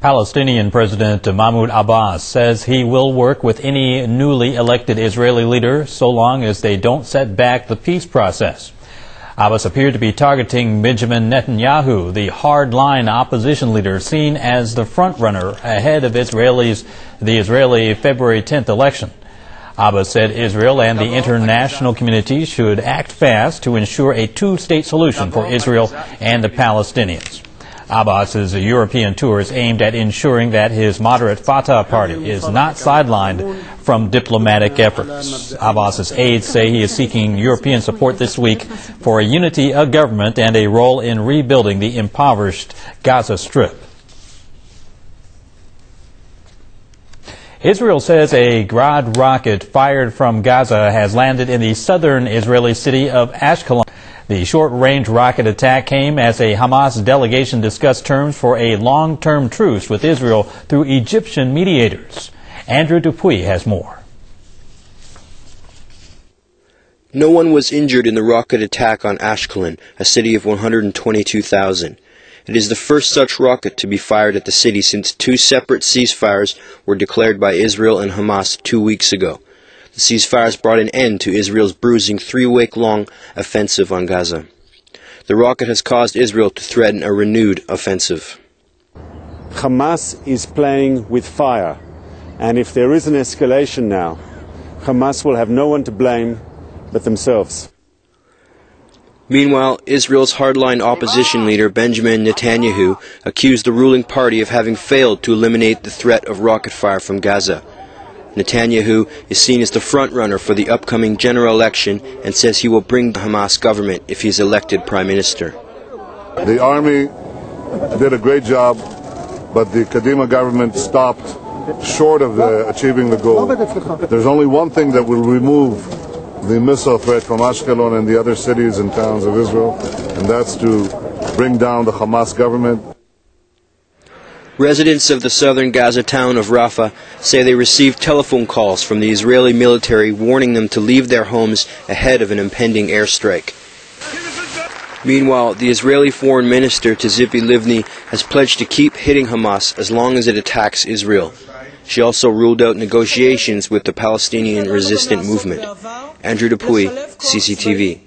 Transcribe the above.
Palestinian President Mahmoud Abbas says he will work with any newly elected Israeli leader so long as they don't set back the peace process. Abbas appeared to be targeting Benjamin Netanyahu, the hard-line opposition leader seen as the front-runner ahead of the Israeli February 10th election. Abbas said Israel and the international community should act fast to ensure a two-state solution for Israel and the Palestinians. Abbas's European tour is aimed at ensuring that his moderate Fatah party is not sidelined from diplomatic efforts. Abbas's aides say he is seeking European support this week for a unity of government and a role in rebuilding the impoverished Gaza Strip. Israel says a Grad rocket fired from Gaza has landed in the southern Israeli city of Ashkelon. The short-range rocket attack came as a Hamas delegation discussed terms for a long-term truce with Israel through Egyptian mediators. Andrew Dupuy has more. No one was injured in the rocket attack on Ashkelon, a city of 122,000. It is the first such rocket to be fired at the city since two separate ceasefires were declared by Israel and Hamas 2 weeks ago. The ceasefires brought an end to Israel's bruising 3-week-long offensive on Gaza. The rocket has caused Israel to threaten a renewed offensive. Hamas is playing with fire, and if there is an escalation now, Hamas will have no one to blame but themselves. Meanwhile, Israel's hardline opposition leader Benjamin Netanyahu accused the ruling party of having failed to eliminate the threat of rocket fire from Gaza. Netanyahu is seen as the front-runner for the upcoming general election and says he will bring the Hamas government if he is elected prime minister. The army did a great job, but the Kadima government stopped short of achieving the goal. There's only one thing that will remove the missile threat from Ashkelon and the other cities and towns of Israel, and that's to bring down the Hamas government. Residents of the southern Gaza town of Rafah say they received telephone calls from the Israeli military warning them to leave their homes ahead of an impending airstrike. Meanwhile, the Israeli foreign minister Tzipi Livni has pledged to keep hitting Hamas as long as it attacks Israel. She also ruled out negotiations with the Palestinian resistant movement. Andrew Dupuy, CCTV.